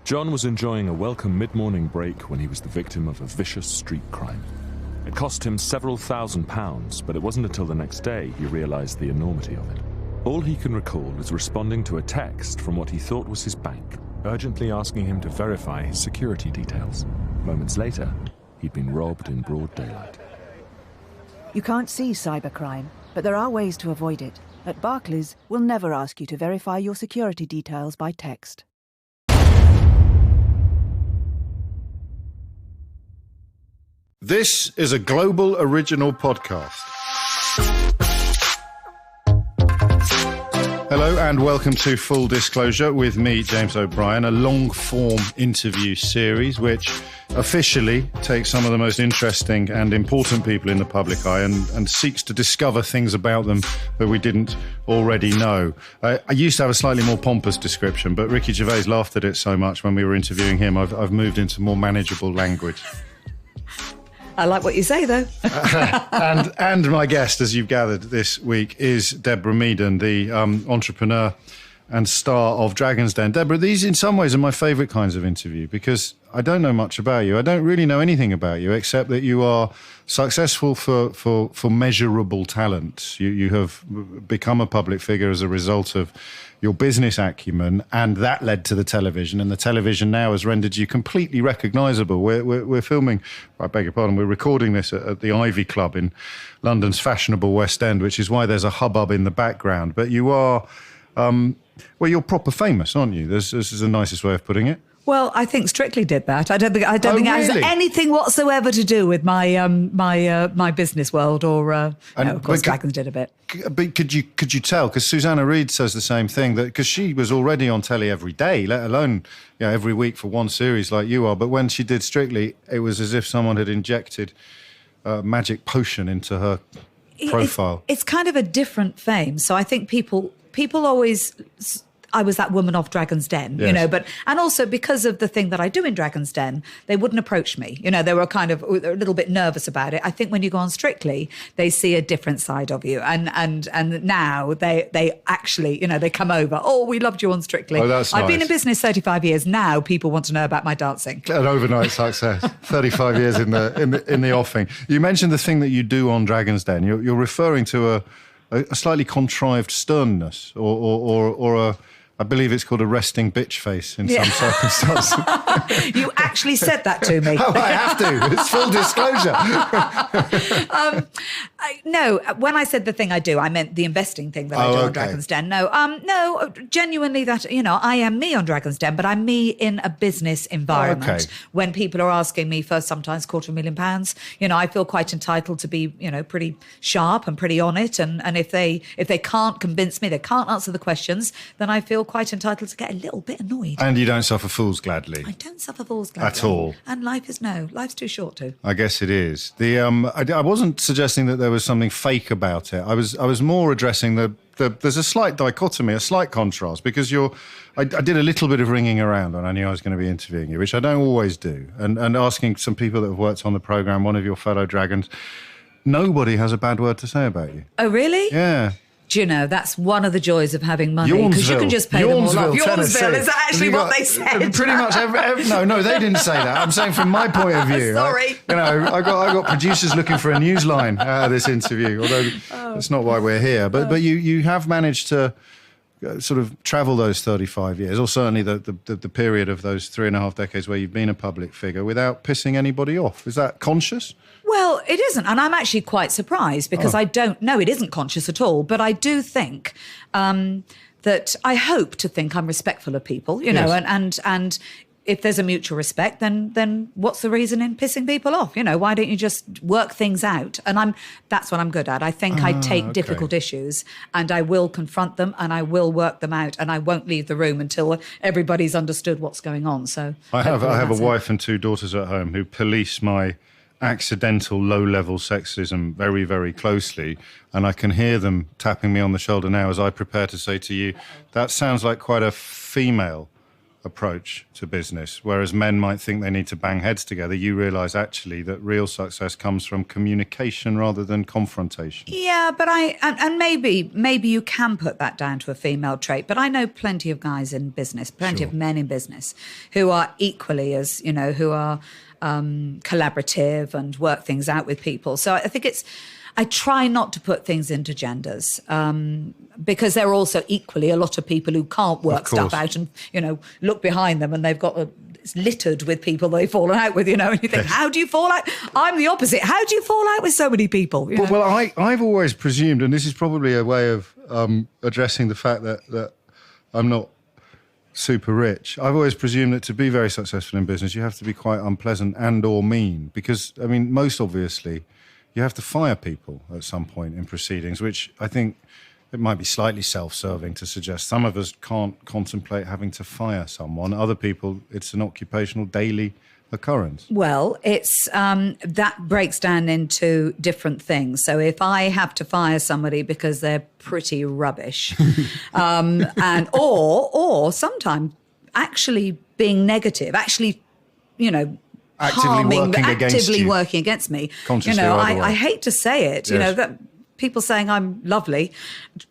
John was enjoying a welcome mid-morning break when he was the victim of a vicious street crime. It cost him several £1,000s, but it wasn't until the next day he realised the enormity of it. All he can recall is responding to a text from what he thought was his bank, urgently asking him to verify his security details. Moments later, he'd been robbed in broad daylight. You can't see cybercrime, but there are ways to avoid it. At Barclays, we'll never ask you to verify your security details by text. This is a Global Original podcast. Hello and welcome to Full Disclosure with me, James O'Brien, a long-form interview series which officially takes some of the most interesting and important people in the public eye and seeks to discover things about them that we didn't already know. I used to have a slightly more pompous description, but Ricky Gervais laughed at it so much when we were interviewing him, I've moved into more manageable language. I like what you say, though. and my guest, as you've gathered this week, is Deborah Meaden, the entrepreneur and star of Dragon's Den. Deborah, these in some ways are my favourite kinds of interview because I don't know much about you. I don't really know anything about you except that you are successful for measurable talents. You have become a public figure as a result of your business acumen, and that led to the television, and the television now has rendered you completely recognisable. We're filming, I beg your pardon, we're recording this at the Ivy Club in London's fashionable West End, which is why there's a hubbub in the background. But you are, you're proper famous, aren't you? This is the nicest way of putting it. Well, I think Strictly did that. I don't think it has anything whatsoever to do with my my business world, or of course, Dragons did a bit. But could you tell? Because Susanna Reid says the same thing, that because she was already on telly every day, let alone every week for one series like you are. But when she did Strictly, it was as if someone had injected a magic potion into her profile. It's kind of a different fame. So I think people always. I was that woman off Dragon's Den, yes. And also because of the thing that I do in Dragon's Den, they wouldn't approach me. They were kind of a little bit nervous about it. I think when you go on Strictly, they see a different side of you. And now they actually, they come over. Oh, we loved you on Strictly. Oh, that's nice. I've been in business 35 years. Now people want to know about my dancing. An overnight success. 35 years in the offing. You mentioned the thing that you do on Dragon's Den. You're referring to a slightly contrived sternness or a... I believe it's called a resting bitch face in some circumstances. You actually said that to me. Oh, I have to. It's full disclosure. No, when I said the thing I do, I meant the investing thing that I do on Dragon's Den. No, genuinely that, I am me on Dragon's Den, but I'm me in a business environment. Okay. When people are asking me for sometimes £250,000, I feel quite entitled to be, pretty sharp and pretty on it. And if they can't convince me, they can't answer the questions, then I feel quite entitled to get a little bit annoyed. And you don't suffer fools gladly? I don't suffer fools gladly. At all? And life's too short to. I guess it is. I wasn't suggesting that there was something fake about it. I was more addressing there's a slight dichotomy, a slight contrast, because I did a little bit of ringing around when I knew I was going to be interviewing you, which I don't always do, and asking some people that have worked on the programme, one of your fellow Dragons. Nobody has a bad word to say about you. Oh, really? Yeah. Do you know, that's one of the joys of having money, because you can just pay them all off. Yornsville, is that actually what they said? Pretty much no, they didn't say that. I'm saying from my point of view. Sorry. I got producers looking for a newsline out of this interview, although that's not why we're here. But you have managed to sort of travel those 35 years, or certainly the period of those 3.5 decades where you've been a public figure, without pissing anybody off. Is that conscious? Well, it isn't. And I'm actually quite surprised because I don't know, it isn't conscious at all. But I do think that I hope to think I'm respectful of people, yes. and if there's a mutual respect, then what's the reason in pissing people off? Why don't you just work things out? And that's what I'm good at. I think I take difficult issues and I will confront them and I will work them out, and I won't leave the room until everybody's understood what's going on. So I have a wife and 2 daughters at home who police my accidental low-level sexism very, very closely, and I can hear them tapping me on the shoulder now as I prepare to say to you, that sounds like quite a female approach to business, whereas men might think they need to bang heads together. You realise actually that real success comes from communication rather than confrontation. Yeah, but maybe you can put that down to a female trait, but I know plenty of guys in business, plenty of men in business who are equally as, who are collaborative and work things out with people. So I think I try not to put things into genders because there are also equally a lot of people who can't work stuff out and, look behind them and they've got it's littered with people they've fallen out with, and you think, how do you fall out? I'm the opposite. How do you fall out with so many people? Well, I've always presumed, and this is probably a way of addressing the fact that I'm not super rich. I've always presumed that to be very successful in business, you have to be quite unpleasant and or mean because, most obviously, you have to fire people at some point in proceedings, which I think it might be slightly self-serving to suggest. Some of us can't contemplate having to fire someone. Other people, it's an occupational daily occurrence. Well, it's that breaks down into different things. So if I have to fire somebody because they're pretty rubbish, or sometimes actually being negative, actually, actively working against me. I hate to say it, that people saying I'm lovely.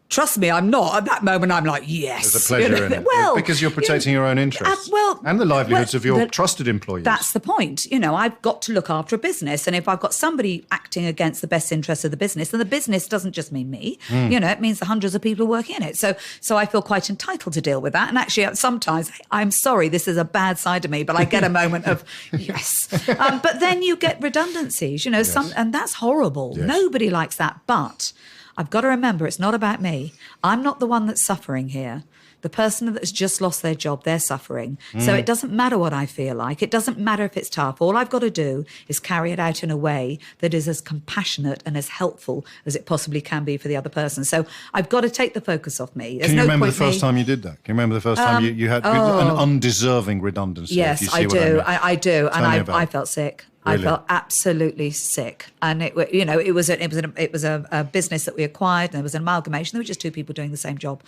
Trust me, I'm not. At that moment, I'm like, yes. There's a pleasure in it. Well, because you're protecting your own interests and the livelihoods of your trusted employees. That's the point. I've got to look after a business. And if I've got somebody acting against the best interests of the business, then the business doesn't just mean me. It means the hundreds of people working in it. So I feel quite entitled to deal with that. And actually, sometimes, I'm sorry, this is a bad side of me, but I get a moment of, yes. But then you get redundancies, and that's horrible. Yes. Nobody likes that. But I've got to remember, it's not about me. I'm not the one that's suffering here. The person that's just lost their job, they're suffering. So it doesn't matter what I feel like. It doesn't matter if it's tough. All I've got to do is carry it out in a way that is as compassionate and as helpful as it possibly can be for the other person. So I've got to take the focus off me. Can you remember the first time you did that? Can you remember the first time you had an undeserving redundancy? Yes, I do. I do. And I felt sick. Really? I felt absolutely sick, and it was a business that we acquired, and there was an amalgamation. There were just two people doing the same job,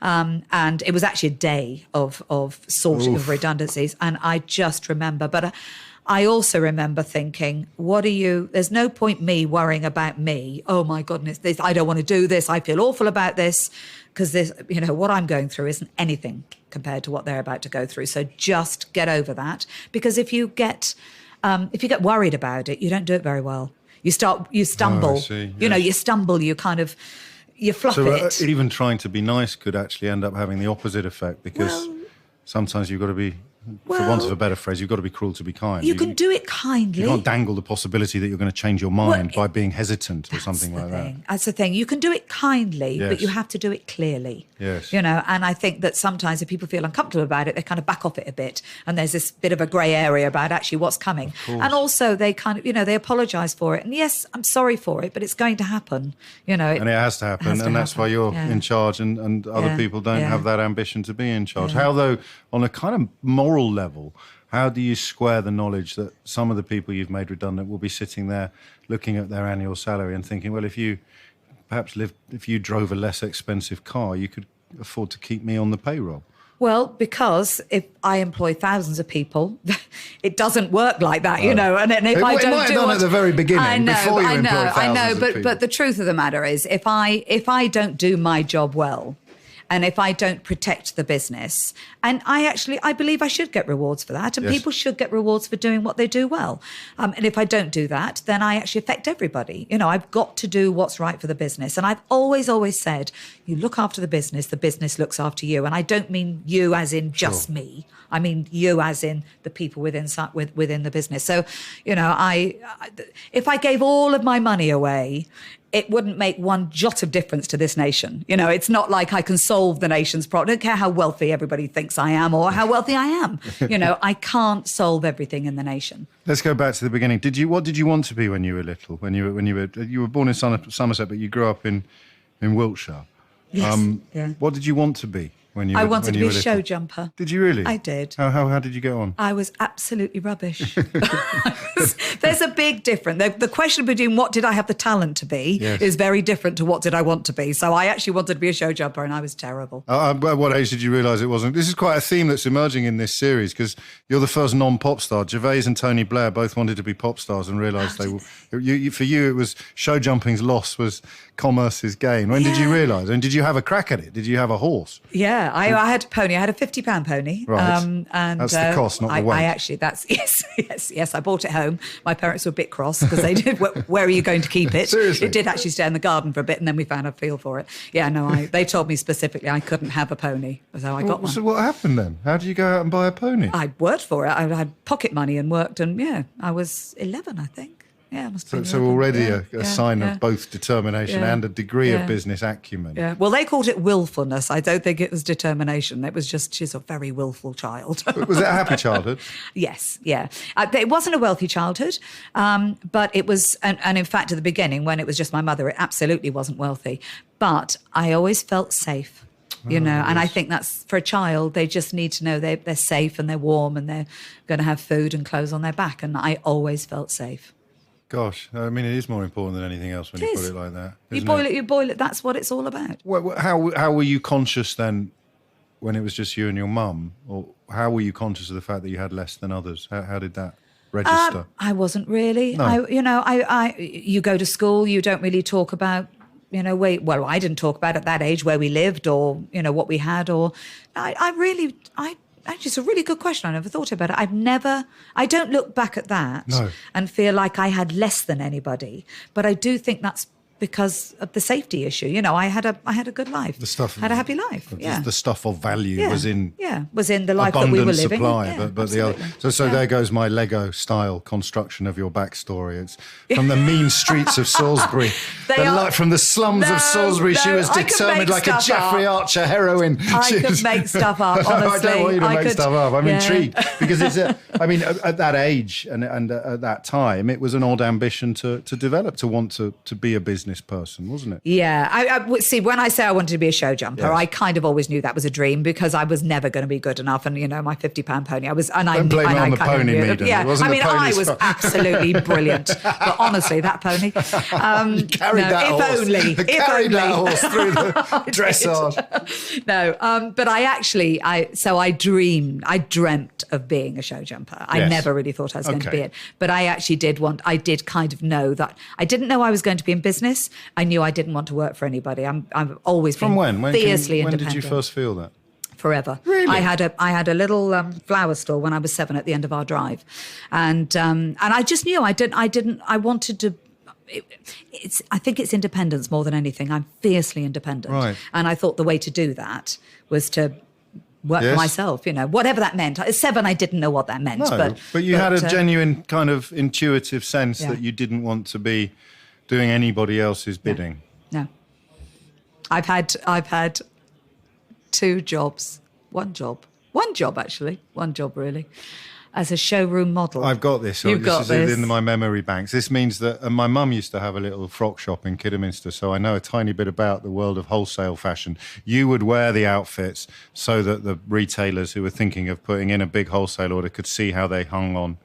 and it was actually a day of sorting of redundancies. And I just remember, but I also remember thinking, there's no point me worrying about me. Oh my goodness, I don't want to do this. I feel awful about this because this, what I'm going through isn't anything compared to what they're about to go through. So just get over that, because if you get worried about it, you don't do it very well. You stumble. Oh, I see, yes. You stumble. You fluff it. So even trying to be nice could actually end up having the opposite effect, because sometimes you've got to be, for want of a better phrase, you've got to be cruel to be kind. You can do it kindly. You can't dangle the possibility that you're going to change your mind by being hesitant or something like that. That's the thing. You can do it kindly, but you have to do it clearly. Yes. And I think that sometimes if people feel uncomfortable about it, they kind of back off it a bit. And there's this bit of a grey area about actually what's coming. And also they kind of, they apologise for it. And yes, I'm sorry for it, but it's going to happen. And it has to happen. And that's why you're in charge and other people don't have that ambition to be in charge. How, though, on a kind of moral level, how do you square the knowledge that some of the people you've made redundant will be sitting there looking at their annual salary and thinking, well, if you drove a less expensive car, you could afford to keep me on the payroll? Well, because if I employ thousands of people, it doesn't work like that, And if I don't do it at the very beginning, I know, before you employ thousands of people. But the truth of the matter is, if I don't do my job well, and if I don't protect the business, and I believe I should get rewards for that, and people should get rewards for doing what they do well. And if I don't do that, then I actually affect everybody. I've got to do what's right for the business. And I've always said, you look after the business looks after you. And I don't mean you as in just me. I mean you as in the people within the business. So, if I gave all of my money away, it wouldn't make one jot of difference to this nation. It's not like I can solve the nation's problem. I don't care how wealthy everybody thinks I am or how wealthy I am. I can't solve everything in the nation. Let's go back to the beginning. What did you want to be when you were little? When you were born in Somerset, but you grew up in Wiltshire. Yes. What did you want to be? when you I were, wanted when to you be were a show little? jumper. Did you really? I did. How did you get on? I was absolutely rubbish. There's a big difference. The question between what did I have the talent to be is very different to what did I want to be. So I actually wanted to be a show jumper and I was terrible. At what age did you realise it wasn't? This is quite a theme that's emerging in this series because you're the first non-pop star. Gervais and Tony Blair both wanted to be pop stars and realised they were. For you, it was show jumping's loss was commerce's gain. When did you realise? And did you have a crack at it? Did you have a horse? Yeah, I had a pony. I had a £50 pony. Right. And that's the cost, not the weight. I actually, yes. I bought it home. My parents were a bit cross because they did. Where are you going to keep it? Seriously? It did actually stay in the garden for a bit, and then we found a feel for it. Yeah, no, they told me specifically I couldn't have a pony, so I got one. So what happened then? How did you go out and buy a pony? I worked for it. I had pocket money and worked, and I was 11, I think. Yeah, it must be. So already a sign of both determination and a degree of business acumen. Yeah. Well, they called it willfulness. I don't think it was determination. It was just she's a very willful child. Was it a happy childhood? Yes, yeah. It wasn't a wealthy childhood, but it was, and in fact, at the beginning, when it was just my mother, it absolutely wasn't wealthy. But I always felt safe. And I think that's for a child, they just need to know they're safe and they're warm and they're going to have food and clothes on their back. And I always felt safe. Gosh, I mean, it is more important than anything else when you put it like that. You boil it. That's what it's all about. Well, how were you conscious then when it was just you and your mum? Or how were you conscious of the fact that you had less than others? How did that register? I wasn't really. No. You go to school, you don't really talk about, I didn't talk about at that age where we lived or, what we had Actually, it's a really good question. I never thought about it. I don't look back at that and feel like I had less than anybody. But I do think that's because of the safety issue. I had a good life. Had a happy life. The stuff of value was in the life that we were living. Supply, but the other. So there goes my Lego style construction of your backstory. It's from the mean streets of Salisbury. From the slums of Salisbury, she was determined like a Jeffrey Archer heroine. I could make stuff up. Honestly, I don't want you to make stuff up. I'm intrigued because it's. At that age and at that time, it was an odd ambition to develop, to want to be a business person, wasn't it? Yeah. I see, when I say I wanted to be a show jumper, I kind of always knew that was a dream because I was never going to be good enough. And, my £50 pony, I was, and I don't blame it on the pony, Meaden. Yeah. I was absolutely brilliant. But honestly, that pony. You carried that horse. Carried that horse through the dressage. No, but I dreamt of being a show jumper. I never really thought I was going to be it. But I did kind of know that. I didn't know I was going to be in business. I knew I didn't want to work for anybody. I've always been fiercely independent. When did you first feel that? Forever. Really? I had a little flower store when I was 7 at the end of our drive, and I just knew I wanted to. I think it's independence more than anything. I'm fiercely independent, right. And I thought the way to do that was to work for myself, whatever that meant. At 7, I didn't know what that meant. No, but you had a genuine kind of intuitive sense that you didn't want to be doing anybody else's bidding. No. I've had 2 jobs. One job really, as a showroom model. I've got this. This is in my memory banks. This means that my mum used to have a little frock shop in Kidderminster, so I know a tiny bit about the world of wholesale fashion. You would wear the outfits so that the retailers who were thinking of putting in a big wholesale order could see how they hung on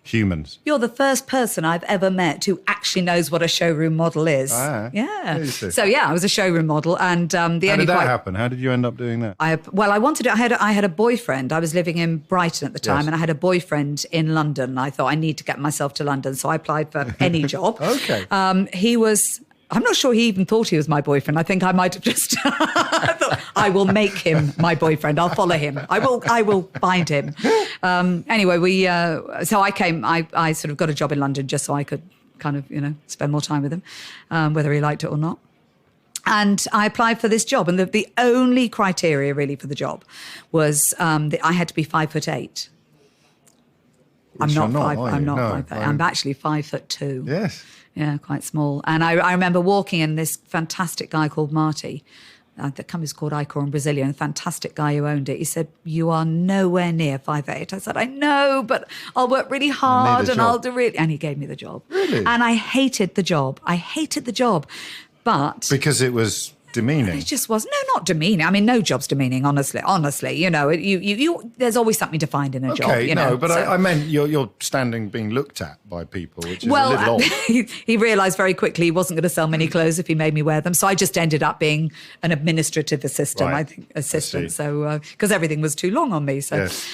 humans. You're the first person I've ever met who actually knows what a showroom model is. Yeah. So I was a showroom model, and How did that happen? How did you end up doing that? I wanted it. I had a boyfriend. I was living in Brighton at the time, and I had a boyfriend in London. I thought I need to get myself to London, so I applied for any job. Okay. He was. I'm not sure he even thought he was my boyfriend. I think I might have just I thought, I will make him my boyfriend. I'll follow him. I will find him. Anyway, so I came, I sort of got a job in London just so I could kind of, spend more time with him, whether he liked it or not. And I applied for this job. And the only criteria really for the job was that I had to be 5'8". I'm not 5'8". I'm actually 5'2". Yes. Yeah, quite small. And I remember walking in, this fantastic guy called Marty. The company's called Icor in Brazilian, a fantastic guy who owned it. He said, "You are nowhere near 5'8". I said, "I know, but I'll work really hard and I'll do really..." And he gave me the job. Really? And I hated the job. But... Because it was demeaning. It just was not demeaning. I mean, no job's demeaning. Honestly, you there's always something to find in a job. Okay, but I meant you're standing being looked at by people, which is a little odd. He realised very quickly he wasn't going to sell many clothes if he made me wear them. So I just ended up being an administrative assistant. Right. I think assistant. So because everything was too long on me. So, yes.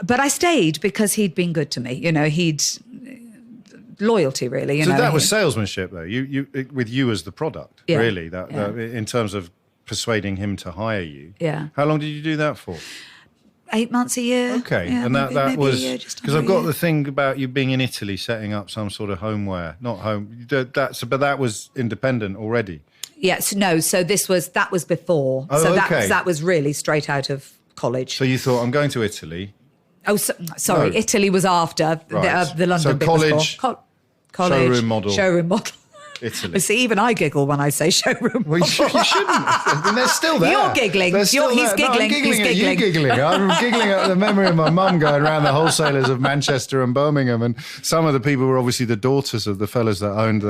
But I stayed because he'd been good to me. He'd loyalty, really. So that was salesmanship, though. You with you as the product, really. That in terms of persuading him to hire you. Yeah. How long did you do that for? 8 months a year. Okay, yeah, and that maybe was because I've got the thing about you being in Italy, setting up some sort of homeware, not home. But that was independent already. Yes, no. So that was before. Oh, so okay. that was really straight out of college. So you thought, I'm going to Italy. Oh, sorry. No. Italy was after Right. the London so bit college, was before. College, showroom model. Italy. Italy. See, even I giggle when I say showroom. Well, you shouldn't. I mean, they're still there. You're giggling. They're still He's there. giggling. No, I'm giggling He's at you giggling. I'm giggling at the memory of my mum going around the wholesalers of Manchester and Birmingham, and some of the people were obviously the daughters of the fellas that owned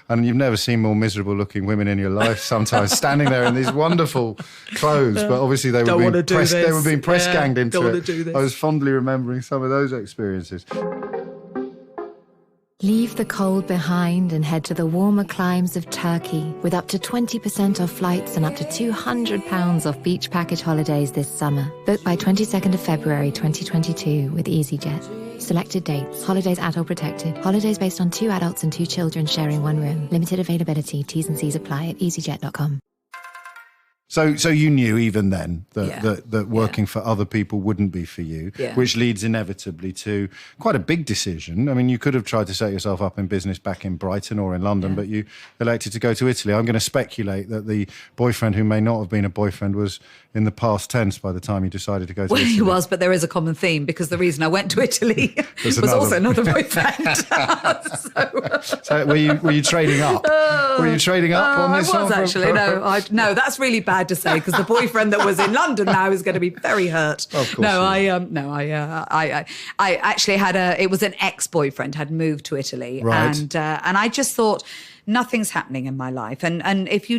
and you've never seen more miserable looking women in your life sometimes, standing there in these wonderful clothes, but obviously they were being press ganged into it. I was fondly remembering some of those experiences. Leave the cold behind and head to the warmer climes of Turkey with up to 20% off flights and up to £200 off beach package holidays this summer. Book by 22nd of February 2022 with EasyJet. Selected dates. Holidays adult protected. Holidays based on 2 adults and 2 children sharing 1 room. Limited availability. T's and C's apply at easyjet.com. So you knew even then that working for other people wouldn't be for you, which leads inevitably to quite a big decision. I mean, you could have tried to set yourself up in business back in Brighton or in London, but you elected to go to Italy. I'm going to speculate that the boyfriend who may not have been a boyfriend was in the past tense by the time you decided to go to Italy. He was, but there is a common theme because the reason I went to Italy was also another boyfriend. So were you trading up? Were you trading up on this one? I was actually. No, that's really bad to say because the boyfriend that was in London now is going to be very hurt. Of course. I actually had it was an ex-boyfriend had moved to Italy, right. And I just thought nothing's happening in my life, and if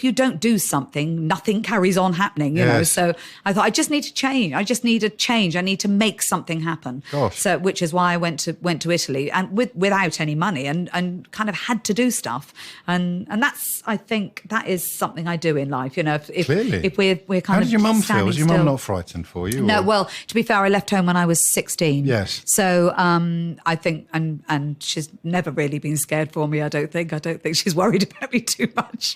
you don't do something, nothing carries on happening, you know. So I thought I just need to change. I just need a change. I need to make something happen. Gosh. So which is why I went to Italy and without any money and kind of had to do stuff. And that's, I think that is something I do in life, you know. If we're kind of How did your mum feel? standing Was your mum still. not frightened for you? No, or? well, to be fair, I left home when I was 16. Yes. So I think, and she's never really been scared for me, I don't think. I don't think she's worried about me too much.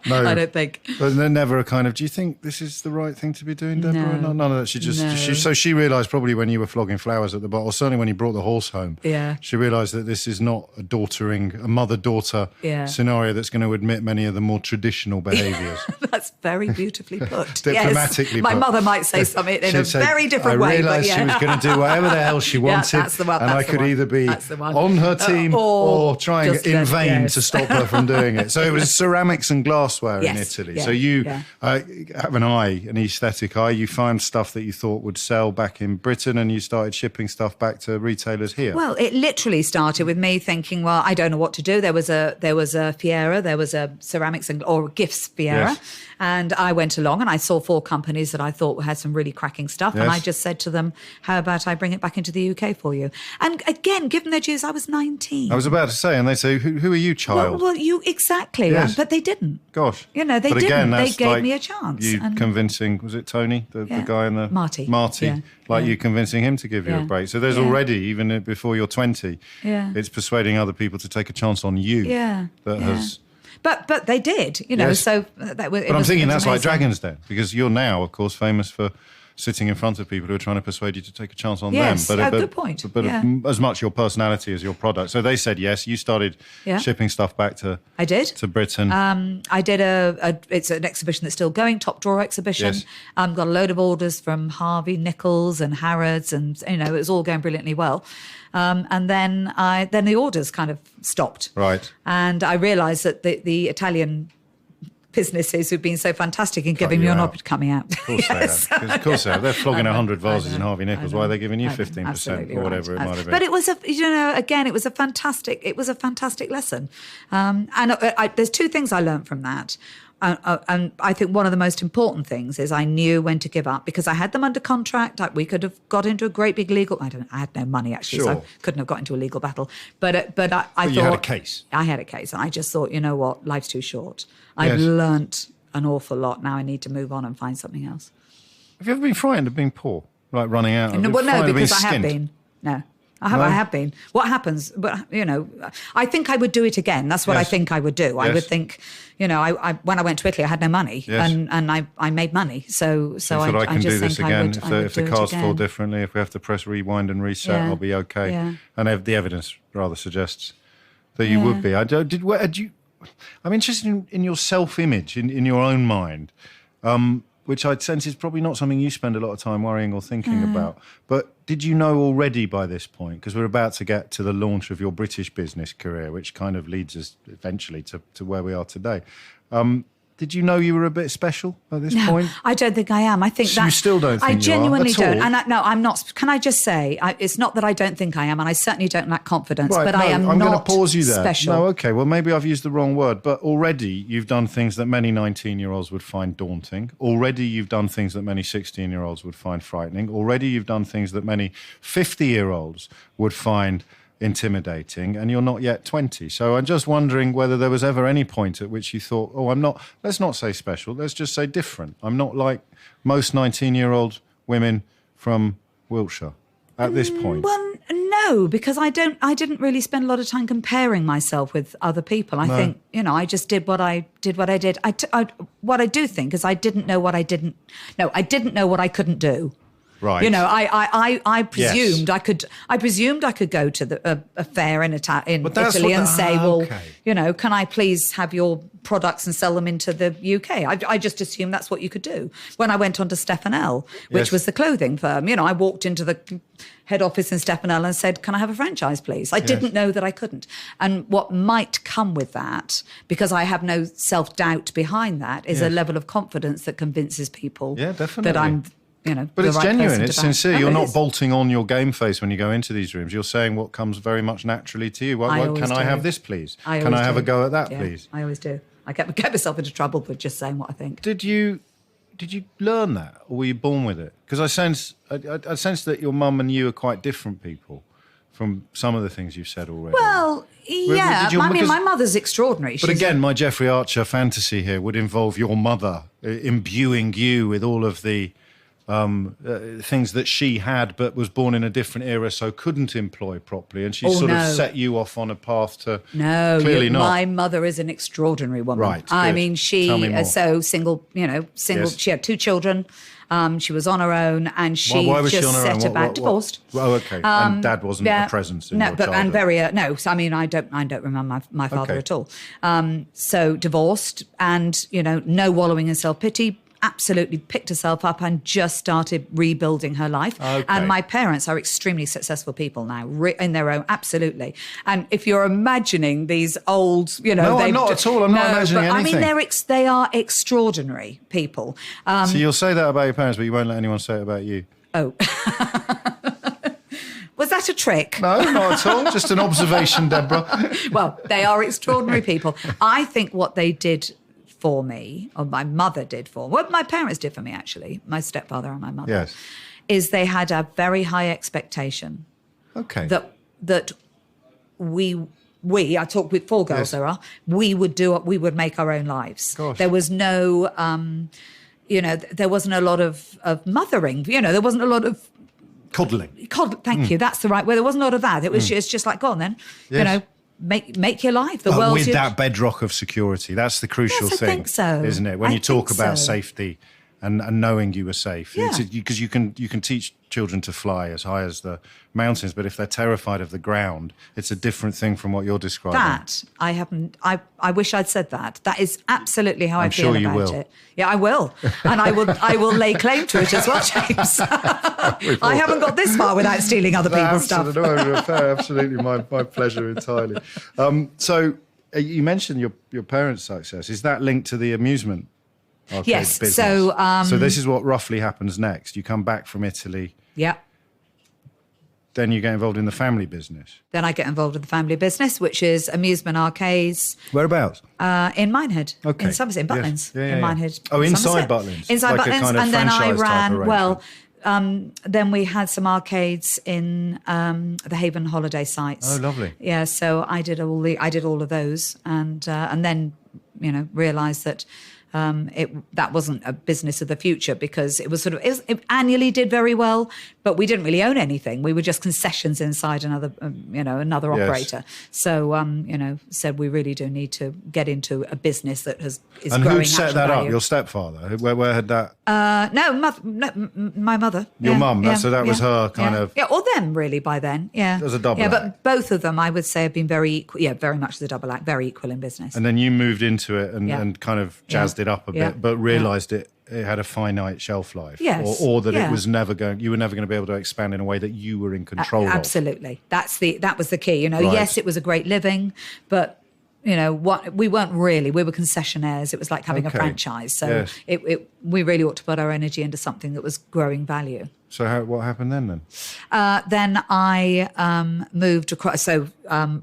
No. I don't think. But they're never a kind of, do you think this is the right thing to be doing, Deborah? No. None of that. She realised probably when you were flogging flowers at the bar, or certainly when you brought the horse home, she realised that this is not a mother-daughter scenario that's going to admit many of the more traditional behaviours. That's very beautifully put. Diplomatically yes. put. My mother might say something in a very different way. I realised she was going to do whatever the hell she wanted, that's the one, and I could either be on her team or trying in vain to stop her from doing it. So it was ceramics and glassware in Italy. So you have an aesthetic eye. You find stuff that you thought would sell back in Britain, and you started shipping stuff back to retailers here. Well, it literally started with me thinking, well, I don't know what to do. There was a fiera, there was a ceramics or gifts fiera, and I went along and I saw 4 companies that I thought had some really cracking stuff, and I just said to them, how about I bring it back into the UK for you? And again, given their dues, I was 19. I was about to say, and they say, who are you, child? Well, you exactly, but they didn't. Gosh. You know, they but didn't. Again, they gave like me a chance. You convincing, was it Tony, the guy in the... Marty. You convincing him to give you a break. So there's already, even before you're 20, it's persuading other people to take a chance on you. Has... But they did, you know, so... That was, but I'm thinking that's amazing. like Dragon's Den, because you're now, of course, famous for sitting in front of people who are trying to persuade you to take a chance on them. But good point. But as much your personality as your product. So they said yes. You started shipping stuff back to Britain. I did it's an exhibition that's still going, top drawer exhibition. Yes. Got a load of orders from Harvey Nichols and Harrods, and you know it was all going brilliantly well. And then the orders kind of stopped. Right. And I realised that the Italian businesses who've been so fantastic in giving me an opportunity coming out. Of course Yes. they have. Of course they have. They're flogging 100 vases in Harvey Nichols. Why are they giving you 15% Absolutely or whatever right. it might have been? But it was again, it was a fantastic lesson. There's two things I learned from that. And I think one of the most important things is I knew when to give up because I had them under contract. We could have got into a great big legal. I had no money actually, so I couldn't have got into a legal battle. But I thought you had a case. I had a case, and I just thought, you know what, life's too short. I've learnt an awful lot. Now I need to move on and find something else. Have you ever been frightened of being poor, like running out? No, because I have skint? been. No. I have been. What happens? But I think I would do it again. That's what I think I would do. I would think, I when I went to Italy, I had no money, and I made money. So I can just do this think again. if the cards fall differently, if we have to press rewind and reset, I'll be okay. Yeah. And the evidence rather suggests that you would be. I'm interested in your self-image, in your own mind. Which I'd sense is probably not something you spend a lot of time worrying or thinking about. But did you know already by this point, because we're about to get to the launch of your British business career, which kind of leads us eventually to where we are today. Did you know you were a bit special at this point? I don't think I am. I think that you still don't think I genuinely you are at all? don't. And no, I'm not. Can I just say, it's not that I don't think I am, and I certainly don't lack confidence. Right, but I am I'm not going to pause you there. special. No, okay. Well, maybe I've used the wrong word, but already you've done things that many 19-year-olds would find daunting. Already you've done things that many 16-year-olds would find frightening. Already you've done things that many 50-year-olds would find intimidating, and you're not yet 20. So I'm just wondering whether there was ever any point at which you thought, I'm not, let's not say special, let's just say different. I'm not like most 19-year-old women from Wiltshire at this point. Well, no, because I didn't really spend a lot of time comparing myself with other people. I think, I just did what I did. What I do think is I didn't know what I couldn't do. Right. I presumed I could. I presumed I could go to a fair in Italy and say, can I please have your products and sell them into the UK? I just assumed that's what you could do. When I went on to Stefanel, which was the clothing firm, I walked into the head office in Stefanel and said, "Can I have a franchise, please?" I didn't know that I couldn't. And what might come with that, because I have no self-doubt behind that, is a level of confidence that convinces people that I'm. But it's genuine, it's sincere. You're not is. bolting on your game face when you go into these rooms. You're saying what comes very much naturally to you. Can I have this, please? Can I have a go at that, please? I always do. I get myself into trouble for just saying what I think. Did you learn that, or were you born with it? Because I sense that your mum and you are quite different people from some of the things you've said already. Well, yeah. My mother's extraordinary. But again, my Jeffrey Archer fantasy here would involve your mother imbuing you with all of the things that she had but was born in a different era, so couldn't employ properly, and she of set you off on a path to clearly not. My mother is an extraordinary woman. Right, I good. mean, she single. Yes. She had 2 children. She was on her own, and she why was just she on her set own? about divorced. Oh, okay. And Dad wasn't a presence in your childhood. And very no. So, I mean, I don't remember my father at all. So divorced, and no wallowing in self-pity. Absolutely picked herself up and just started rebuilding her life. Okay. And my parents are extremely successful people now, in their own, absolutely. And if you're imagining these old, No, I'm not at all. I'm not imagining anything. I mean, they are extraordinary people. So you'll say that about your parents, but you won't let anyone say it about you. Oh. Was that a trick? No, not at all. Just an observation, Deborah. Well, they are extraordinary people. I think what they did for me, or my mother did for me, what my parents did for me, actually, my stepfather and my mother, is they had a very high expectation. Okay. That we, I talk with 4 girls there are, we would make our own lives. Gosh. There was no, there wasn't a lot of mothering, there wasn't a lot of coddling. Thank you, that's the right word. There wasn't a lot of that. It was just like, go on then, Make your life. The world with that bedrock of security. That's the crucial thing, I think so. Isn't it? When you talk about safety and knowing you were safe, because you can teach children to fly as high as the mountains, but if they're terrified of the ground, it's a different thing from what you're describing. That I haven't. I wish I'd said that. That is absolutely how I feel about it. Will. Yeah, I will, and I will lay claim to it as well, James. I haven't got this far without stealing other people's stuff. Absolutely, my pleasure entirely. So you mentioned your parents' success. Is that linked to the amusement arcade Yes. business? So this is what roughly happens next. You come back from Italy. Yeah. Then you get involved in the family business. Then I get involved in the family business, which is amusement arcades. Whereabouts? In Minehead. Okay. In Somerset, in Butlins. Yes. Yeah. In Minehead. Oh, inside Somerset. Butlins. Inside Like a Butlins. kind of And then I franchise type ran, arrangement. then we had some arcades in the Haven holiday sites. Oh, lovely. Yeah, so I did all of those, and then realised that that wasn't a business of the future, because it was it annually did very well, but we didn't really own anything. We were just concessions inside another operator. So said we really do need to get into a business that is and growing. who set that value. up? Your stepfather? Where had that? My mother. Your mum. So that was her kind of. Yeah, or them really by then. Yeah, It was a double Yeah, act. but both of them, I would say, have been very equal. Yeah, very much the double act, very equal in business. And then you moved into it and, Yeah. and kind of jazzed it up a Yeah. bit, but realised it had a finite shelf life. Yes. Or that Yeah. it was you were never going to be able to expand in a way that you were in control of. Absolutely. That was the key. Right. Yes, it was a great living, but we weren't really. We were concessionaires. It was like having a Okay. franchise. So Yes. we really ought to put our energy into something that was growing value. So what happened then? Then I moved across. So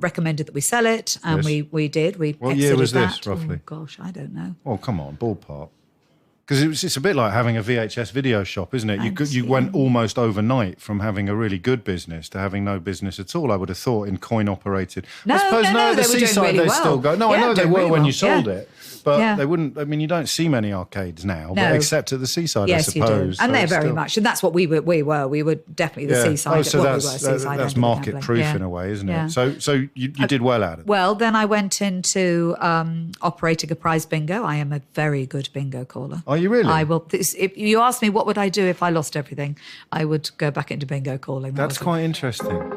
recommended that we sell it, and Yes. we did. We What year was exited this, that. roughly? Oh, gosh, I don't know. Oh, come on, ballpark. Because it's a bit like having a VHS video shop, isn't it? You went almost overnight from having a really good business to having no business at all, I would have thought, in coin-operated. No, I suppose, no, the they were doing seaside, really they well. still go. No, I Yeah, know they doing were really when well. you sold Yeah. it, but Yeah. they wouldn't, you don't see many arcades now, No. but except at the seaside, Yes, I suppose. you do. And So they're it's very still- much, and that's what we were. We were definitely the seaside. Oh, so we were that's seaside end that's of the market gambling. proof Yeah. in a way, isn't Yeah. it? So you did well at it. Well, then I went into operating a prize bingo. I am a very good bingo caller. Are you really? I will. If you ask me what would I do if I lost everything, I would go back into bingo calling. That's quite interesting.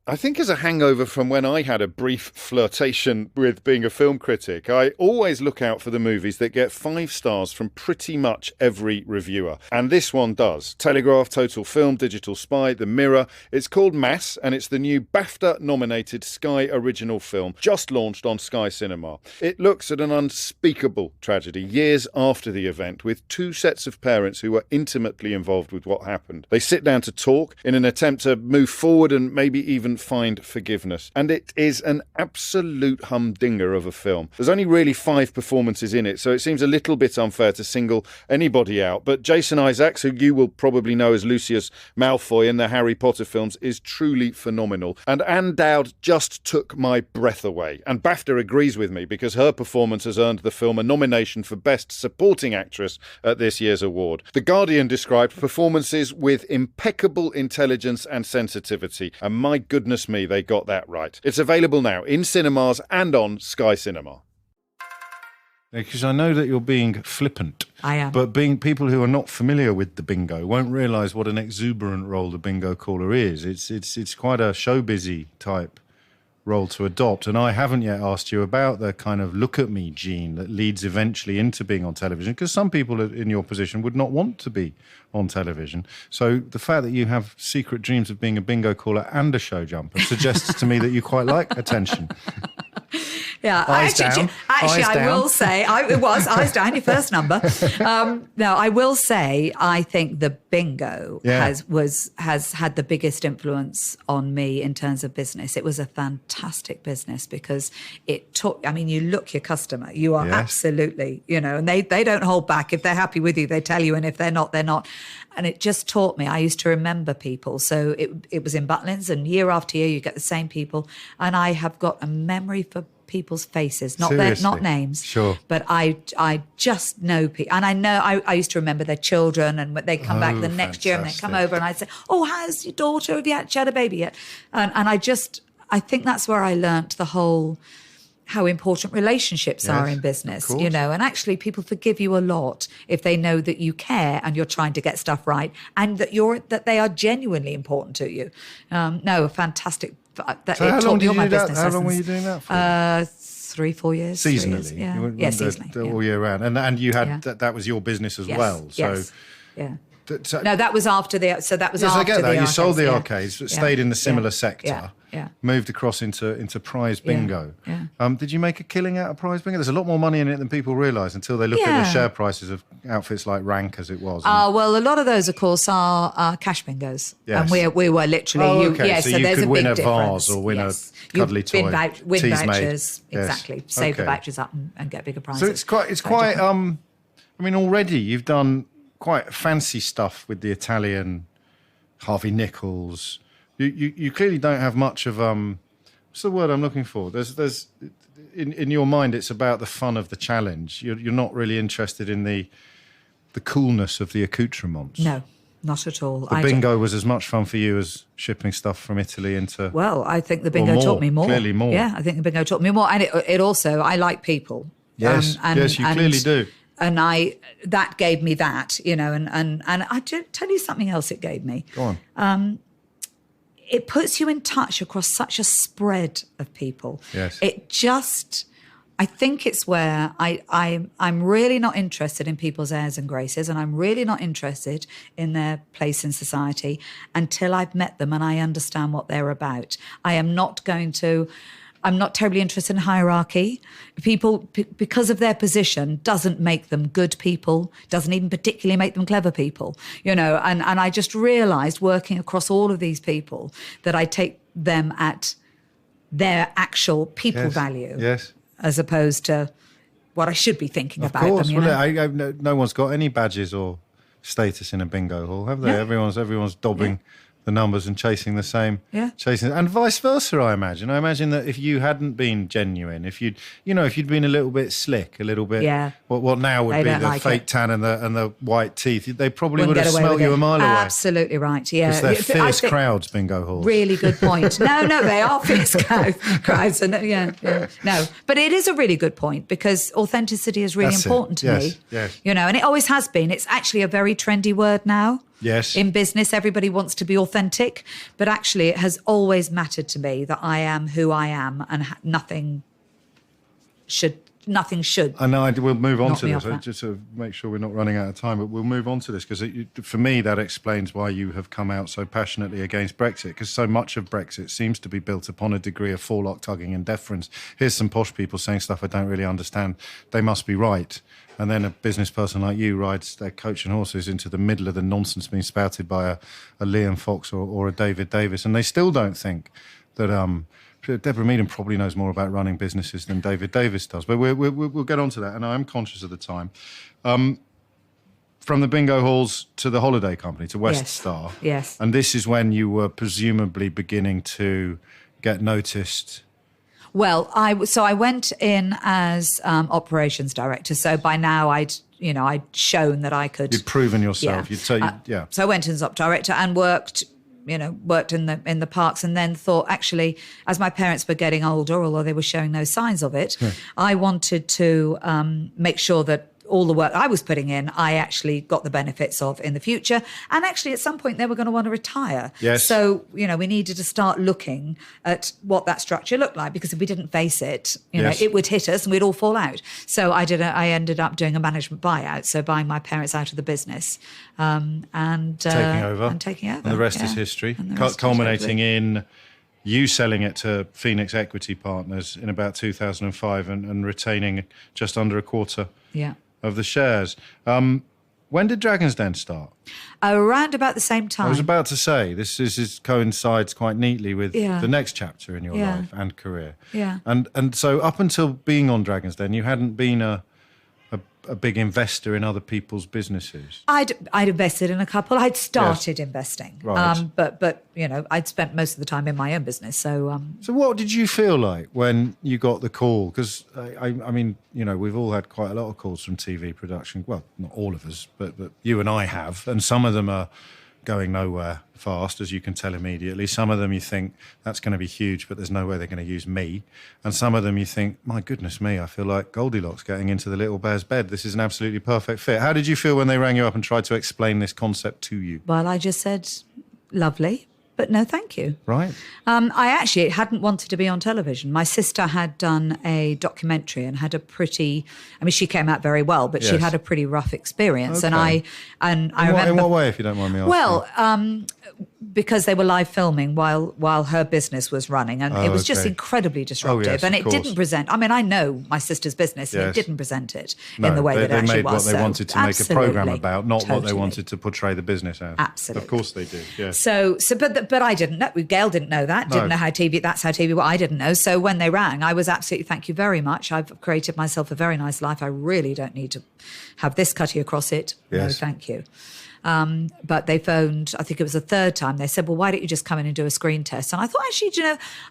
I think as a hangover from when I had a brief flirtation with being a film critic, I always look out for the movies that get 5 stars from pretty much every reviewer. And this one does. Telegraph, Total Film, Digital Spy, The Mirror. It's called Mass, and it's the new BAFTA-nominated Sky original film, just launched on Sky Cinema. It looks at an unspeakable tragedy years after the event, with 2 sets of parents who were intimately involved with what happened. They sit down to talk in an attempt to move forward and maybe even find forgiveness. And it is an absolute humdinger of a film. There's only really 5 performances in it, so it seems a little bit unfair to single anybody out. But Jason Isaacs, who you will probably know as Lucius Malfoy in the Harry Potter films, is truly phenomenal. And Anne Dowd just took my breath away. And BAFTA agrees with me, because her performance has earned the film a nomination for Best Supporting Actress at this year's award. The Guardian described performances with impeccable intelligence and sensitivity. And my goodness me, they got that right. It's available now in cinemas and on Sky Cinema. Because I know that you're being flippant. I am. But people who are not familiar with the bingo won't realise what an exuberant role the bingo caller is. It's quite a show-busy type role to adopt. And I haven't yet asked you about the kind of look at me gene that leads eventually into being on television, because some people in your position would not want to be on television. So the fact that you have secret dreams of being a bingo caller and a show jumper suggests to me that you quite like attention. Yeah, Eyes down. Actually, Eyes I down. will say, it was eyes down, your first number. No, I will say, I think the bingo has had the biggest influence on me in terms of business. It was a fantastic business because it took, you look your customer, you are absolutely, and they don't hold back. If they're happy with you, they tell you, and if they're not, they're not. And it just taught me, I used to remember people. So it was in Butlins, and year after year, you get the same people. And I have got a memory for people's faces, not names. Sure. But I just know people, and I know I used to remember their children, and they'd come back the next year, and they'd come over, and I'd say, "Oh, how's your daughter? Have you had a baby yet?" And I think that's where I learnt the whole how important relationships are in business, and actually people forgive you a lot if they know that you care and you're trying to get stuff right, and that they are genuinely important to you. No, fantastic. So how long did you do that? How long were you doing that for? 3-4 years. Seasonally? Yeah, seasonally. All year round. And you had, that was your business as well. So Yeah. No, that was after the. So that was yes, after I get that. the You arcades, sold the yeah. arcades, but stayed in the similar sector. Yeah. Moved across into prize bingo. Yeah. Did you make a killing out of prize bingo? There's a lot more money in it than people realise until they look at the share prices of outfits like Rank, as it was. Well, a lot of those, of course, are cash bingos. Yes. And we were literally... Oh, okay. So you there's could a win big a difference. vase or win Yes. a cuddly toy. Win Teas vouchers. made. Yes. Exactly. Save the Okay. vouchers up and get bigger prizes. So it's quite. I mean, already you've done quite fancy stuff with the Italian Harvey Nichols. You clearly don't have much of what's the word I'm looking for? There's in your mind it's about the fun of the challenge. You're not really interested in the coolness of the accoutrements. No, not at all. The bingo was as much fun for you as shipping stuff from Italy into. Well, I think the bingo taught me more. Clearly more. Yeah, I think the bingo taught me more, and it also I like people. Yes, yes, you clearly do. And that gave me that, and I tell you something else it gave me. Go on. It puts you in touch across such a spread of people. Yes. I think it's where I'm really not interested in people's airs and graces, and I'm really not interested in their place in society until I've met them and I understand what they're about. I'm not terribly interested in hierarchy. People, because of their position, doesn't make them good people, doesn't even particularly make them clever people, and I just realised working across all of these people that I take them at their actual people value. Yes. As opposed to what I should be thinking about them. Of course. Well, no one's got any badges or status in a bingo hall, have they? Yeah. Everyone's dobbing the numbers and chasing the same. Yeah. And vice versa, I imagine. I imagine that if you hadn't been genuine, if you'd been a little bit slick, a little bit what now would be the fake tan and the white teeth, they probably would have smelt you a mile away. Absolutely right, yeah. Because they're fierce crowds, bingo halls. Really good point. No, they are fierce crowds. And no. But it is a really good point because authenticity is really important to me. Yes. And it always has been. It's actually a very trendy word now. Yes. In business, everybody wants to be authentic, but actually it has always mattered to me that I am who I am and nothing should. I know. We'll move on to Knock this, me off just to make sure we're not running out of time, but we'll move on to this because for me that explains why you have come out so passionately against Brexit, because so much of Brexit seems to be built upon a degree of forelock tugging and deference. Here's some posh people saying stuff I don't really understand. They must be right. And then a business person like you rides their coach and horses into the middle of the nonsense being spouted by a Liam Fox or a David Davis, and they still don't think that Deborah Meaden probably knows more about running businesses than David Davis does. But we'll get on to that, and I'm conscious of the time. From the bingo halls to the holiday company, to West Star. Yes. And this is when you were presumably beginning to get noticed. Well, I went in as operations director. So by now I'd shown that I could. You'd proven yourself. Yeah. So I went in as op director and worked in the parks, and then thought, actually, as my parents were getting older, although they were showing no signs of it, I wanted to make sure that all the work I was putting in, I actually got the benefits of in the future. And actually, at some point, they were going to want to retire. Yes. So, we needed to start looking at what that structure looked like, because if we didn't face it, it would hit us and we'd all fall out. So I ended up doing a management buyout, so buying my parents out of the business and taking over. And the rest is history, culminating in you selling it to Phoenix Equity Partners in about 2005 and retaining just under a quarter of the shares. When did Dragon's Den start? Around about the same time. I was about to say, this coincides quite neatly with the next chapter in your life and career. Yeah. And so up until being on Dragon's Den, you hadn't been a big investor in other people's businesses. I'd invested in a couple. I'd started investing. Right. But I'd spent most of the time in my own business. So So what did you feel like when you got the call? Because, I mean, we've all had quite a lot of calls from TV production. Well, not all of us, but you and I have. And some of them are going nowhere fast, as you can tell immediately. Some of them you think, that's going to be huge, but there's no way they're going to use me. And some of them you think, my goodness me, I feel like Goldilocks getting into the little bear's bed. This is an absolutely perfect fit. How did you feel when they rang you up and tried to explain this concept to you? Well, I just said, lovely. but no thank you. Right. I actually hadn't wanted to be on television. My sister had done a documentary and had a pretty, she came out very well, but she'd had a pretty rough experience. Okay. And I remember... In what way, if you don't mind me asking? Well, because they were live filming while her business was running, and it was just incredibly disruptive. Yes, and of it course. didn't present. I know my sister's business, and it didn't present it in the way that it actually was. They made what they wanted to make a program about, not what they Totally. wanted to portray the business as. Absolutely, of course they did. Yes. But I didn't know. Gail didn't know that. Didn't know how TV. That's how TV. Well, I didn't know. So when they rang, I was absolutely thank you very much. I've created myself a very nice life. I really don't need to have this cutting across it. Yes. No, thank you. But they phoned, I think it was the third time. They said, well, why don't you just come in and do a screen test? And I thought, actually,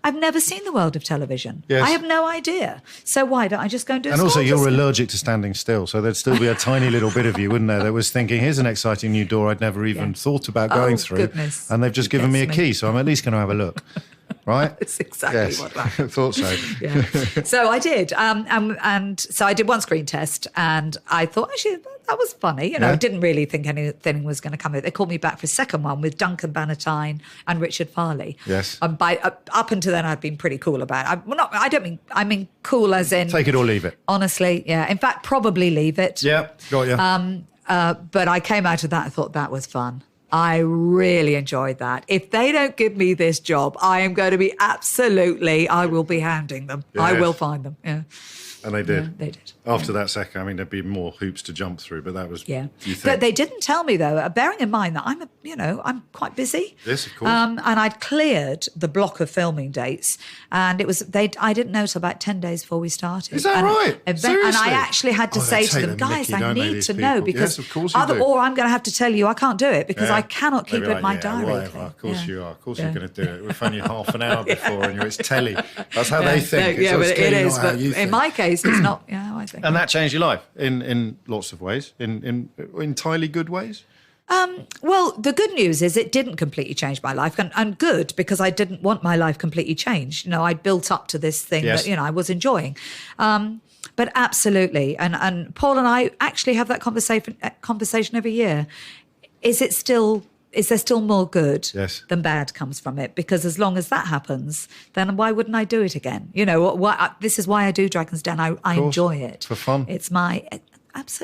I've never seen the world of television. Yes. I have no idea. So why don't I just go and do a And also, screen you're test? allergic to standing still, so there'd still be a tiny little bit of you, wouldn't there, that was thinking, here's an exciting new door I'd never even thought about going through. Goodness. And they've just given me a Goodness key, so I'm at least going to have a look. Right? That's exactly what happened. Thought so. Yeah. So I did. And so I did one screen test, and I thought, actually, that was funny. I didn't really think anything was going to come of it. They called me back for a second one with Duncan Bannatyne and Richard Farley. Yes. Up until then, I'd been pretty cool about it. I mean cool as in... Take it or leave it. Honestly, yeah. In fact, probably leave it. Yeah, got you. But I came out of that and thought that was fun. I really enjoyed that. If they don't give me this job, I am going to be I will be hounding them. Yes. I will find them. Yeah. And they did. Yeah, they did. After that second, there'd be more hoops to jump through, but that was, Yeah. you think? But they didn't tell me, though, bearing in mind that I'm quite busy. Yes, of course. And I'd cleared the block of filming dates, and I didn't know till about 10 days before we started. Is that right? And Seriously? I actually had to They say to take them, the guys, mickey, I don't they, need these to know, people? because Yes, of course you do. or I'm going to have to tell you I can't do it because Yeah. I cannot keep They'd it be in my like, diary. Whatever. Of course you are. Of course Yeah. you're going to do it. We've phoned you half an hour before and it's telly. That's how they think. Yeah, but It's it clearly is. not how But you in think. my case, it's not. Yeah, I think. And that changed your life in lots of ways, in entirely good ways? Well, the good news is it didn't completely change my life, and good, because I didn't want my life completely changed. I built up to this thing Yes. that I was enjoying. But absolutely, and Paul and I actually have that conversation every year. Is there still more good Yes. than bad comes from it? Because as long as that happens, then why wouldn't I do it again? This is why I do Dragon's Den. I course. enjoy it. For fun. It's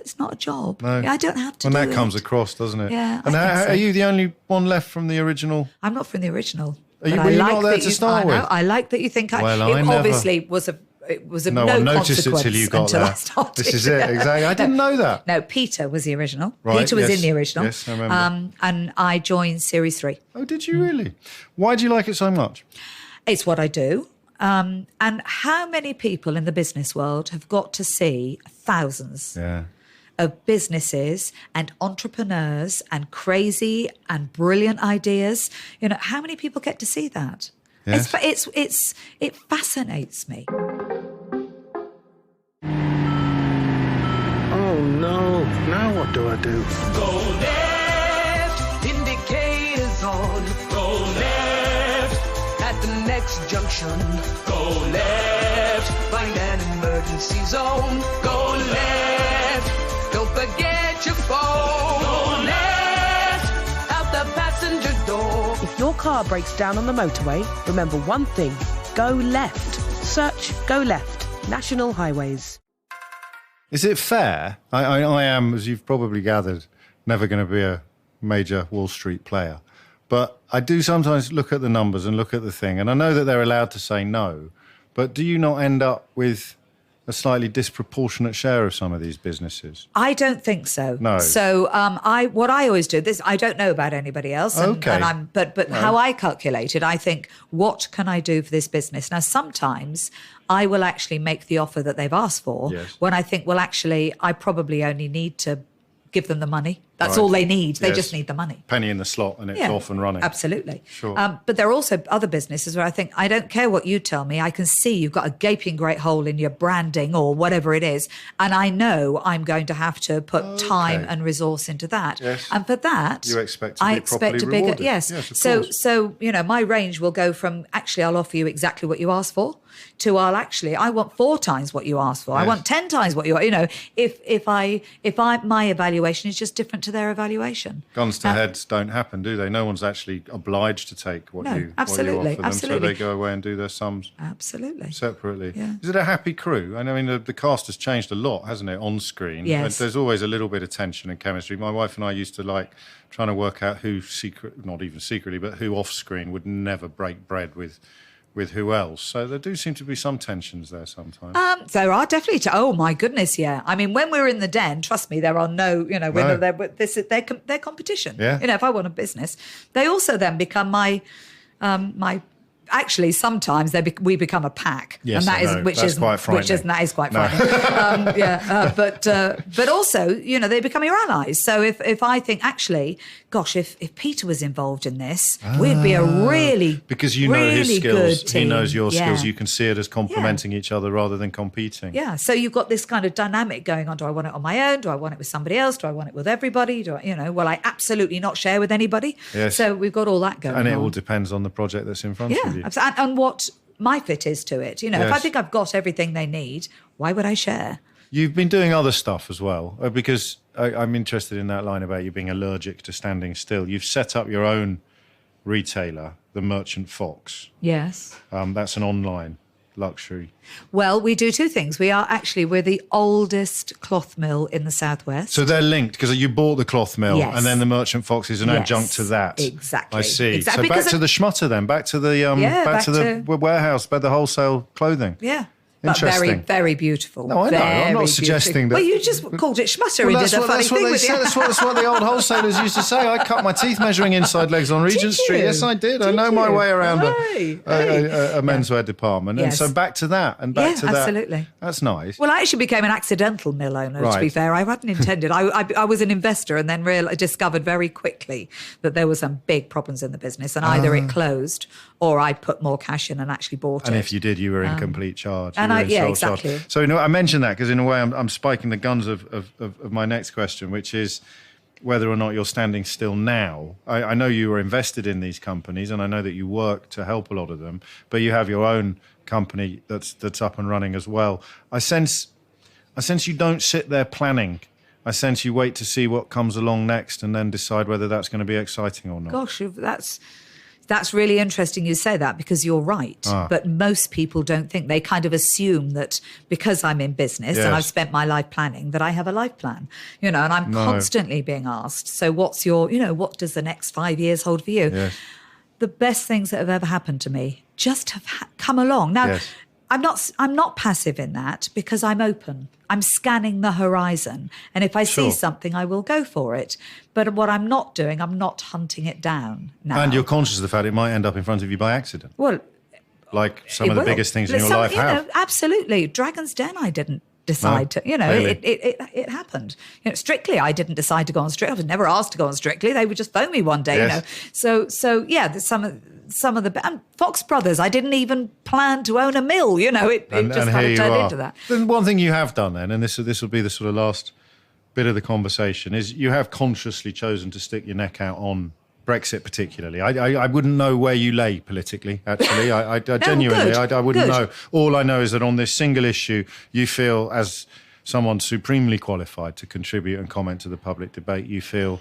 it's not a job. No. I don't have to And do that it. comes across, doesn't it? Yeah, And I think so. are you the only one left from the original? I'm not from the original. Are you- but were I you like not there that to you- start I know, with? I like that you think Well, it I never- obviously was of No no one noticed it consequence till you got until there. I started. This is it, exactly. I didn't know that. No, Peter was the original. Right, Peter was yes. in the original. Yes, I remember. And I joined series 3. Oh, did you really? Why do you like it so much? It's what I do. And how many people in the business world have got to see thousands Yeah. of businesses and entrepreneurs and crazy and brilliant ideas? How many people get to see that? Yes. It fascinates me. Oh no, now what do I do? Go left, indicators on. Go left, at the next junction. Go left, find an emergency zone. Go left, don't forget your phone. Go left, out the passenger door. If your car breaks down on the motorway, remember one thing: go left. Search Go Left. National Highways. Is it fair? I am, as you've probably gathered, never going to be a major Wall Street player. But I do sometimes look at the numbers and look at the thing, and I know that they're allowed to say no. But do you not end up with a slightly disproportionate share of some of these businesses? I don't think so. No. So what I always do, I don't know about anybody else. Okay. But how I calculate it, I think, what can I do for this business? Now, sometimes I will actually make the offer that they've asked for Yes. when I think, well, actually, I probably only need to give them the money. That's Right. all they need. They Yes. just need the money. Penny in the slot and it's Yeah, off and running. Absolutely. Sure. But there are also other businesses where I think, I don't care what you tell me. I can see you've got a gaping great hole in your branding or whatever it is. And I know I'm going to have to put time and resource into that. Yes. And for that, You expect to I be expect properly a bigger, rewarded. yes. Yes, of so, course. so, my range will go from, actually, I'll offer you exactly what you asked for, to I want 4 times what you asked for. I Yes. want 10 times what you, if my evaluation is just different to to their evaluation. Guns to heads don't happen, do they? No one's actually obliged to take what you offer them, so they go away and do their sums separately. Yeah. Is it a happy crew? I mean, the cast has changed a lot, hasn't it, on screen? Yes. There's always a little bit of tension and chemistry. My wife and I used to like trying to work out who not even secretly, but who off screen would never break bread with who else. So there do seem to be some tensions there sometimes. There are definitely. Oh my goodness, yeah. I mean, when we're in the den, trust me, there are no. They're competition. Yeah. If I want a business, they also then become my. Actually, sometimes we become a pack, yes, and that is quite frightening. But also, they become your allies. So if I think actually, gosh, if Peter was involved in this, we'd be a really because you know really his skills, good team. he knows your skills. You can see it as complementing each other rather than competing. Yeah. So you've got this kind of dynamic going on. Do I want it on my own? Do I want it with somebody else? Do I want it with everybody? Will I absolutely not share with anybody? Yes. So we've got all that going on. And it all depends on the project that's in front of you. And what my fit is to it. If I think I've got everything they need, why would I share? You've been doing other stuff as well, because I'm interested in that line about you being allergic to standing still. You've set up your own retailer, the Merchant Fox. Yes. That's an online luxury. Well, we do two things. We're the oldest cloth mill in the Southwest. So they're linked because you bought the cloth mill, yes. and then the Merchant Fox is an adjunct to that. Exactly. I see. Exactly. So back to the schmutter then, back to the warehouse, by the wholesale clothing. Yeah. But very, very beautiful. No, I know. I'm not suggesting that. Well, you just called it schmutter and did a funny thing with it. That's what the old wholesalers used to say. I cut my teeth measuring inside legs on Regent Street. Yes, I did. I know my way around a menswear department. Yes. And so back to that and back to that. Absolutely. That's nice. Well, I actually became an accidental mill owner, to be fair. I hadn't intended. I was an investor and then discovered very quickly that there were some big problems in the business, and either it closed or I put more cash in and actually bought it. And if you did, you were in complete charge. And exactly. Charge. So I mentioned that because in a way I'm spiking the guns of my next question, which is whether or not you're standing still now. I know you were invested in these companies, and I know that you work to help a lot of them, but you have your own company that's up and running as well. I sense you don't sit there planning. I sense you wait to see what comes along next and then decide whether that's going to be exciting or not. Gosh, that's really interesting you say that, because you're right. But most people don't think. They kind of assume that because I'm in business and I've spent my life planning, that I have a life plan, and I'm constantly being asked, so what's your, what does the next 5 years hold for you? Yes. The best things that have ever happened to me just have come along. Now, I'm not passive in that, because I'm open. I'm scanning the horizon. And if I see something, I will go for it. But what I'm not doing, I'm not hunting it down now. And you're conscious of the fact it might end up in front of you by accident. Well, like some of the biggest things in your life have. Absolutely. Dragon's Den, I didn't decide to, it happened. Strictly, I didn't decide to go on Strictly. I was never asked to go on Strictly. They would just phone me one day, So there's some of the... And Fox Brothers, I didn't even plan to own a mill, it just kind of turned into that. Then one thing you have done then, and this will be the sort of last bit of the conversation, is you have consciously chosen to stick your neck out on Brexit particularly. I wouldn't know where you lay politically, actually. I genuinely, I wouldn't know. All I know is that on this single issue, you feel, as someone supremely qualified to contribute and comment to the public debate, you feel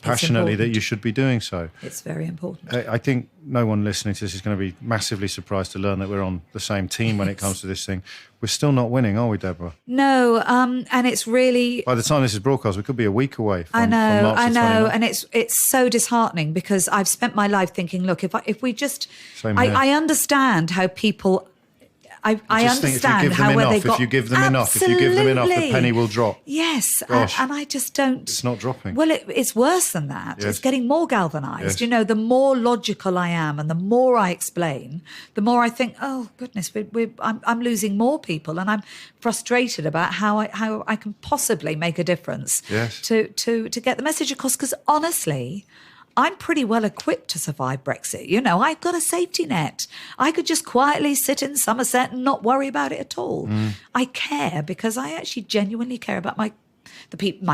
passionately that you should be doing so. It's very important. I think no one listening to this is going to be massively surprised to learn that we're on the same team when it comes to this thing. We're still not winning, are we, Deborah? No, and it's really... By the time this is broadcast, we could be a week away from March I know, and it's so disheartening, because I've spent my life thinking, look, if we just... I understand how people... I understand how when they got... If you give them enough, the penny will drop. Yes, and I just don't... It's not dropping. Well, it's worse than that. Yes. It's getting more galvanised. Yes. The more logical I am and the more I explain, the more I think, oh, goodness, I'm losing more people, and I'm frustrated about how I can possibly make a difference to get the message across, because honestly... I'm pretty well equipped to survive Brexit. I've got a safety net. I could just quietly sit in Somerset and not worry about it at all. I care, because I actually genuinely care about my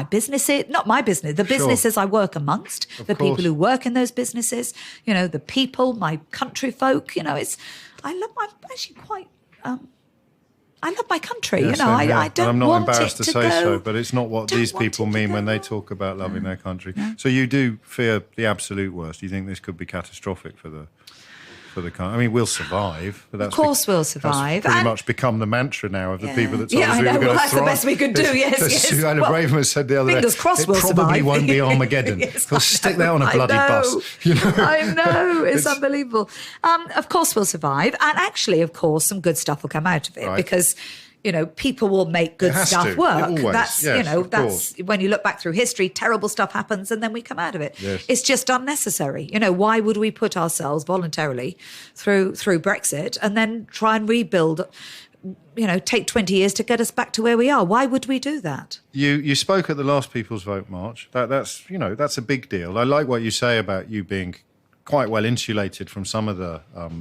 businesses, not my business, the businesses I work amongst, the people who work in those businesses, the people, my country folk, I'm actually quite... I love my country. Yeah, you know, same here. I don't and I'm not want embarrassed it to say go, so, but it's not what don't these want people it to mean when go. they talk about loving their country. So you do fear the absolute worst. You think this could be catastrophic for the country? I mean, we'll survive. But that's Of course we'll survive. That's pretty And- much become the mantra now of the people that told Yeah, us I we know. were going Well, to that's the thrive. best we could do, yes, As yes. Susanna Well, Braverman said the other day, fingers crossed it we'll probably survive. won't be Armageddon. Yes, We'll I stick know, that on a I bloody know. bus. You know? I know. It's unbelievable. Of course we'll survive. And actually, of course, some good stuff will come out of it because, you know, people will make good has stuff to. work. It always. That's, Yes, you know, of that's when you look back through history, terrible stuff happens and then we come out of it. Yes. It's just unnecessary. You know, why would we put ourselves voluntarily through Brexit and then try and rebuild, you know, take 20 years to get us back to where we are? Why would we do that? You spoke at the last People's Vote March. That's a big deal. I like what you say about you being quite well insulated from some of the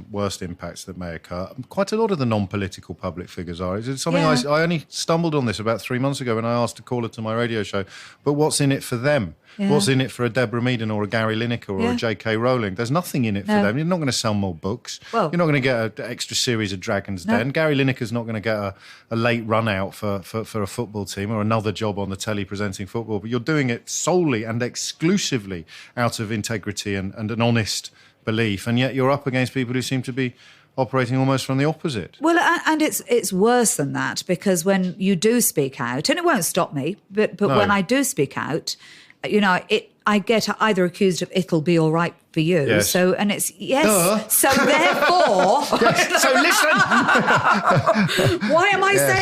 worst impacts that may occur. Quite a lot of the non-political public figures are. It's something I only stumbled on this about 3 months ago when I asked a caller to my radio show, but what's in it for them? Yeah. What's in it for a Deborah Meaden or a Gary Lineker or a J.K. Rowling? There's nothing in it for them. You're not going to sell more books. Well, you're not going to get an extra series of Dragon's Den. Gary Lineker's not going to get a late run out for a football team or another job on the telly presenting football. But you're doing it solely and exclusively out of integrity and an honest belief. And yet you're up against people who seem to be operating almost from the opposite. Well, and it's worse than that, because when you do speak out, and it won't stop me, but when I do speak out, you know, I get either accused of it'll be all right for you. Yes. So, and it's, yes. Duh. So therefore... Yes. So listen. Why am I saying